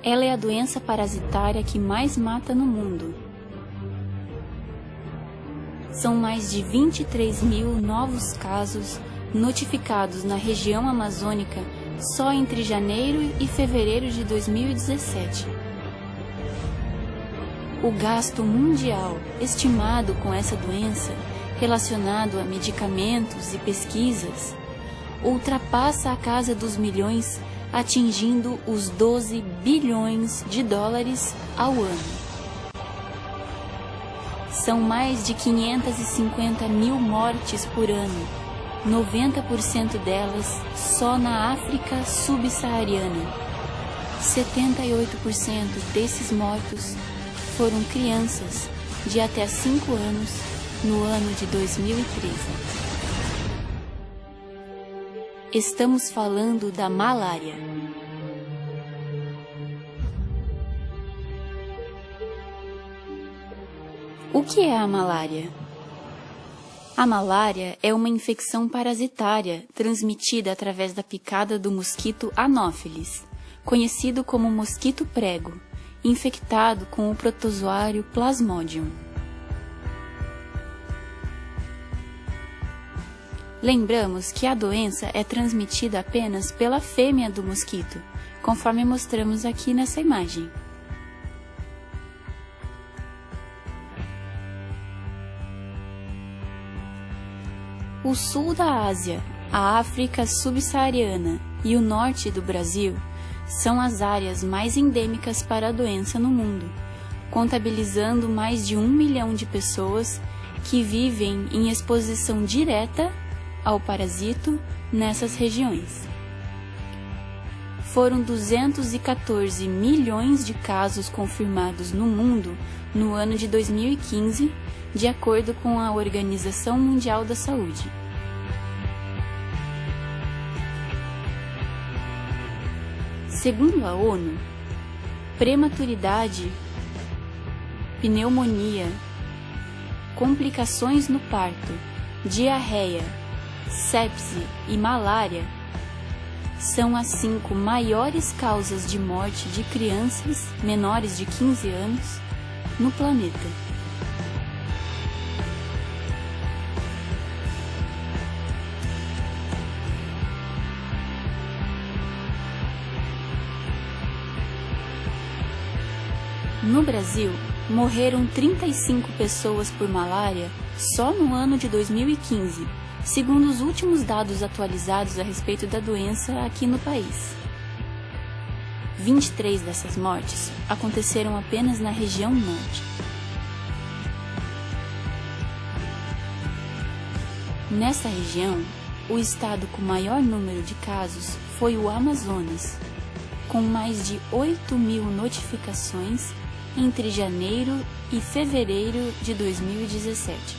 Ela é a doença parasitária que mais mata no mundo. São mais de 23 mil novos casos notificados na região amazônica só entre janeiro e fevereiro de 2017. O gasto mundial estimado com essa doença, relacionado a medicamentos e pesquisas, ultrapassa a casa dos milhões, atingindo os 12 bilhões de dólares ao ano. São mais de 550 mil mortes por ano, 90% delas só na África subsaariana. 78% desses mortos foram crianças de até 5 anos no ano de 2013. Estamos falando da malária. O que é a malária? A malária é uma infecção parasitária transmitida através da picada do mosquito Anopheles, conhecido como mosquito prego, infectado com o protozoário Plasmodium. Lembramos que a doença é transmitida apenas pela fêmea do mosquito, conforme mostramos aqui nessa imagem. O sul da Ásia, a África subsaariana e o norte do Brasil são as áreas mais endêmicas para a doença no mundo, contabilizando mais de 1 milhão de pessoas que vivem em exposição direta ao parasito nessas regiões. Foram 214 milhões de casos confirmados no mundo no ano de 2015, de acordo com a Organização Mundial da Saúde. Segundo a ONU, prematuridade, pneumonia, complicações no parto, diarreia, sepse e malária são as 5 maiores causas de morte de crianças menores de 15 anos no planeta. No Brasil, morreram 35 pessoas por malária só no ano de 2015, segundo os últimos dados atualizados a respeito da doença aqui no país. 23 dessas mortes aconteceram apenas na região norte. Nessa região, o estado com maior número de casos foi o Amazonas, com mais de 8 mil notificações entre janeiro e fevereiro de 2017.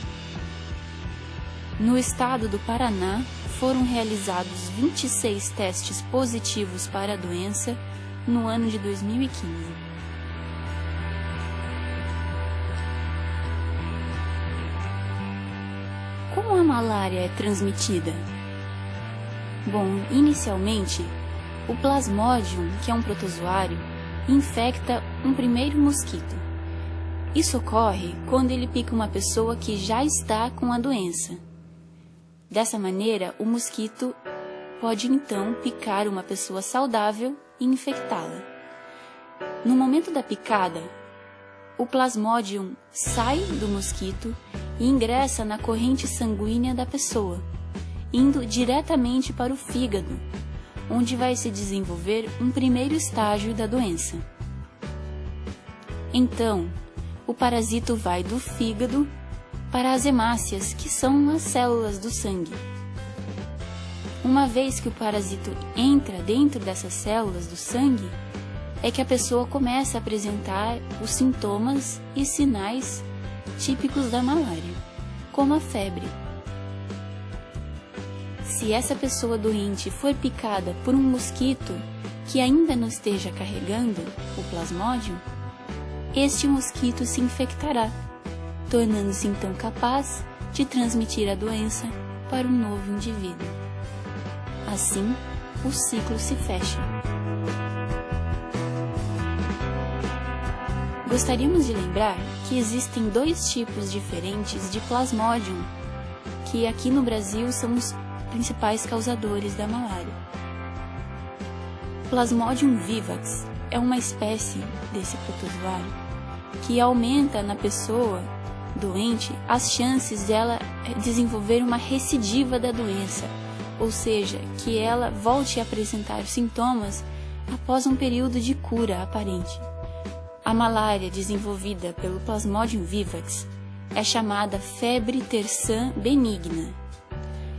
No estado do Paraná, foram realizados 26 testes positivos para a doença no ano de 2015. Como a malária é transmitida? Bom, inicialmente, o Plasmodium, que é um protozoário, infecta um primeiro mosquito. Isso ocorre quando ele pica uma pessoa que já está com a doença. Dessa maneira, o mosquito pode então picar uma pessoa saudável e infectá-la. No momento da picada, o Plasmodium sai do mosquito e ingressa na corrente sanguínea da pessoa, indo diretamente para o fígado, onde vai se desenvolver um primeiro estágio da doença. Então, o parasito vai do fígado para as hemácias, que são as células do sangue. Uma vez que o parasito entra dentro dessas células do sangue, é que a pessoa começa a apresentar os sintomas e sinais típicos da malária, como a febre. Se essa pessoa doente for picada por um mosquito que ainda não esteja carregando o Plasmodium, este mosquito se infectará, tornando-se então capaz de transmitir a doença para um novo indivíduo. Assim, o ciclo se fecha. Gostaríamos de lembrar que existem 2 tipos diferentes de Plasmodium, que aqui no Brasil são os principais causadores da malária. Plasmodium vivax é uma espécie desse protozoário que aumenta na pessoa doente as chances dela desenvolver uma recidiva da doença, ou seja, que ela volte a apresentar sintomas após um período de cura aparente. A malária desenvolvida pelo Plasmodium vivax é chamada febre terçã benigna,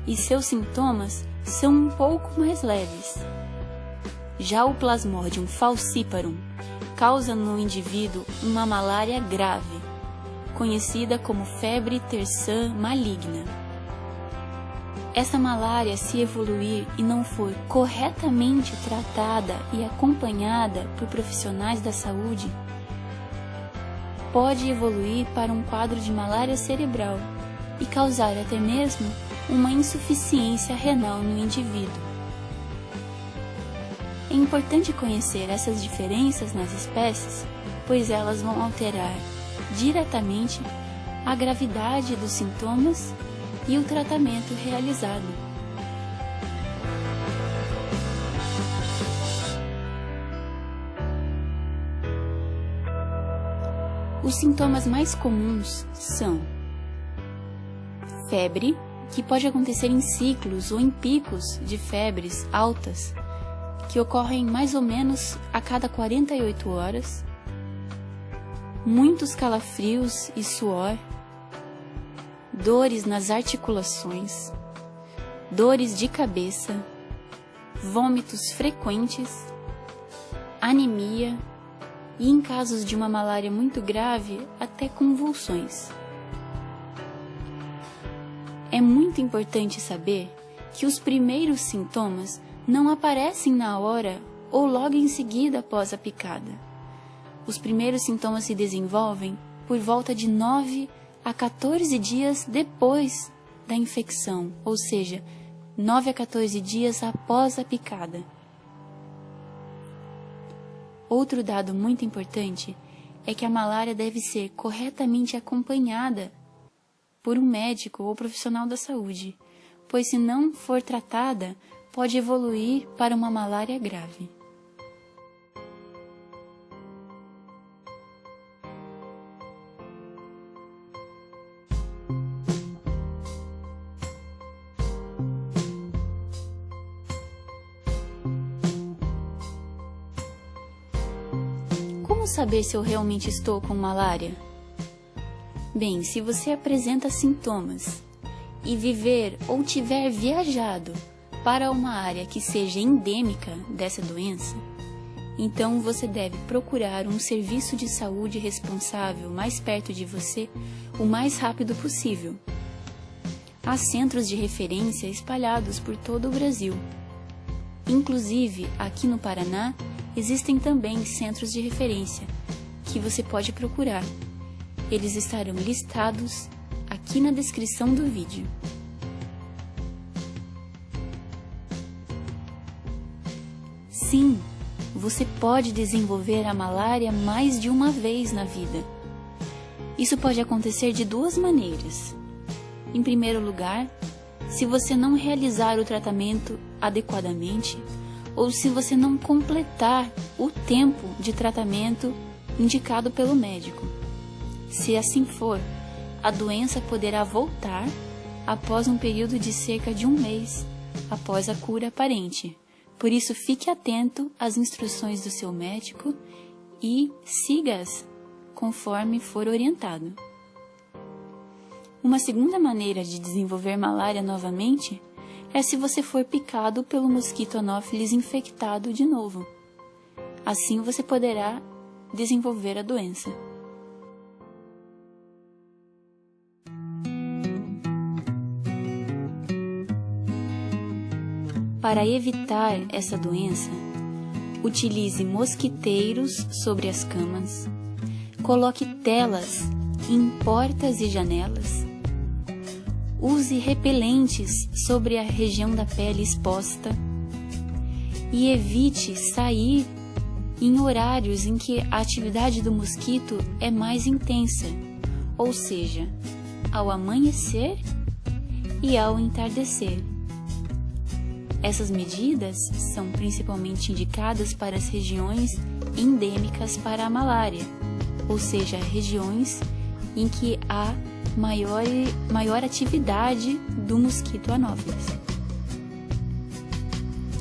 e seus sintomas são um pouco mais leves. Já o Plasmodium falciparum causa no indivíduo uma malária grave, conhecida como febre terçã maligna. Essa malária, se evoluir e não for corretamente tratada e acompanhada por profissionais da saúde, pode evoluir para um quadro de malária cerebral e causar até mesmo uma insuficiência renal no indivíduo. É importante conhecer essas diferenças nas espécies, pois elas vão alterar diretamente a gravidade dos sintomas e o tratamento realizado. Os sintomas mais comuns são febre, que pode acontecer em ciclos ou em picos de febres altas, que ocorrem mais ou menos a cada 48 horas, muitos calafrios e suor, dores nas articulações, dores de cabeça, vômitos frequentes, anemia e, em casos de uma malária muito grave, até convulsões. É muito importante saber que os primeiros sintomas não aparecem na hora ou logo em seguida após a picada. Os primeiros sintomas se desenvolvem por volta de 9 a 14 dias depois da infecção, ou seja, 9 a 14 dias após a picada. Outro dado muito importante é que a malária deve ser corretamente acompanhada por um médico ou profissional da saúde, pois se não for tratada, pode evoluir para uma malária grave. Como saber se eu realmente estou com malária? Bem, se você apresenta sintomas e viver ou tiver viajado para uma área que seja endêmica dessa doença, então você deve procurar um serviço de saúde responsável mais perto de você o mais rápido possível. Há centros de referência espalhados por todo o Brasil. Inclusive, aqui no Paraná, existem também centros de referência que você pode procurar. Eles estarão listados aqui na descrição do vídeo. Sim, você pode desenvolver a malária mais de uma vez na vida. Isso pode acontecer de 2 maneiras. Em primeiro lugar, se você não realizar o tratamento adequadamente, ou se você não completar o tempo de tratamento indicado pelo médico. Se assim for, a doença poderá voltar após um período de cerca de 1 mês após a cura aparente. Por isso, fique atento às instruções do seu médico e siga-as conforme for orientado. Uma segunda maneira de desenvolver malária novamente é se você for picado pelo mosquito Anopheles infectado de novo. Assim você poderá desenvolver a doença. Para evitar essa doença, utilize mosquiteiros sobre as camas, coloque telas em portas e janelas, use repelentes sobre a região da pele exposta e evite sair em horários em que a atividade do mosquito é mais intensa, ou seja, ao amanhecer e ao entardecer. Essas medidas são principalmente indicadas para as regiões endêmicas para a malária, ou seja, regiões em que há maior atividade do mosquito Anopheles.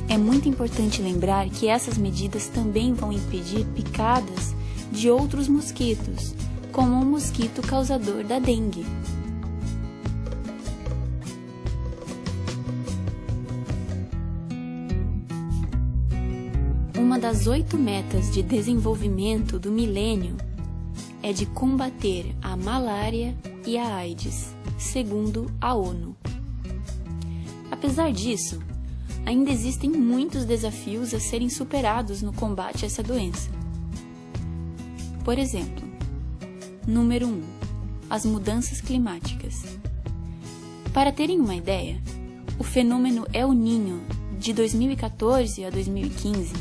É muito importante lembrar que essas medidas também vão impedir picadas de outros mosquitos, como o mosquito causador da dengue. Uma das 8 metas de desenvolvimento do milênio é de combater a malária e a AIDS, segundo a ONU. Apesar disso, ainda existem muitos desafios a serem superados no combate a essa doença. Por exemplo, número 1, as mudanças climáticas. Para terem uma ideia, o fenômeno El Niño de 2014 a 2015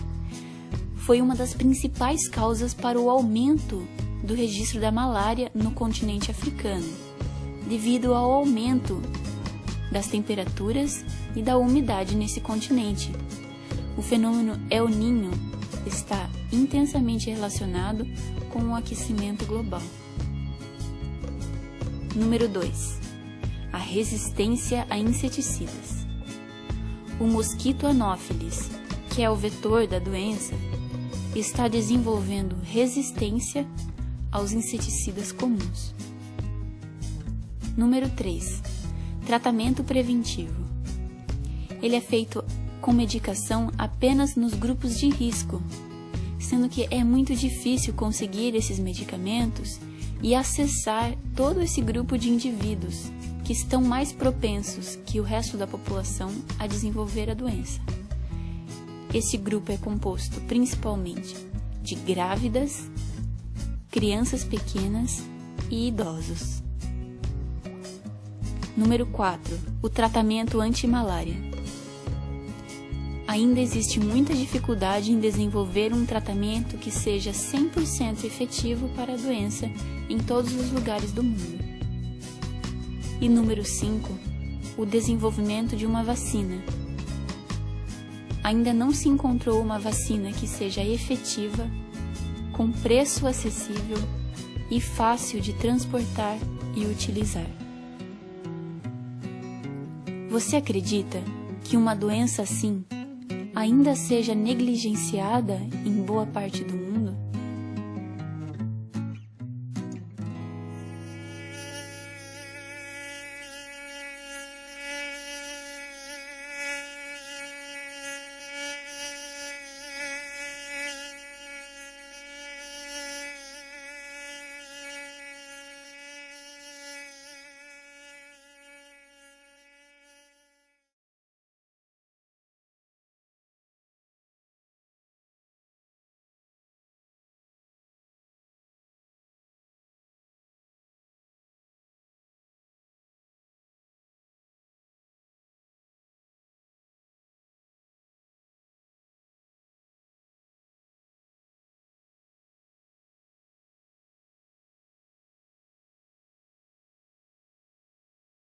foi uma das principais causas para o aumento do registro da malária no continente africano, devido ao aumento das temperaturas e da umidade nesse continente. O fenômeno El Niño está intensamente relacionado com o aquecimento global. Número 2. A resistência a inseticidas. O mosquito Anopheles, que é o vetor da doença, está desenvolvendo resistência aos inseticidas comuns. Número 3. Tratamento preventivo. Ele é feito com medicação apenas nos grupos de risco, sendo que é muito difícil conseguir esses medicamentos e acessar todo esse grupo de indivíduos que estão mais propensos que o resto da população a desenvolver a doença. Esse grupo é composto principalmente de grávidas, crianças pequenas e idosos. Número 4. O tratamento anti-malária. Ainda existe muita dificuldade em desenvolver um tratamento que seja 100% efetivo para a doença em todos os lugares do mundo. E número 5. O desenvolvimento de uma vacina. Ainda não se encontrou uma vacina que seja efetiva, com preço acessível e fácil de transportar e utilizar. Você acredita que uma doença assim ainda seja negligenciada em boa parte do mundo?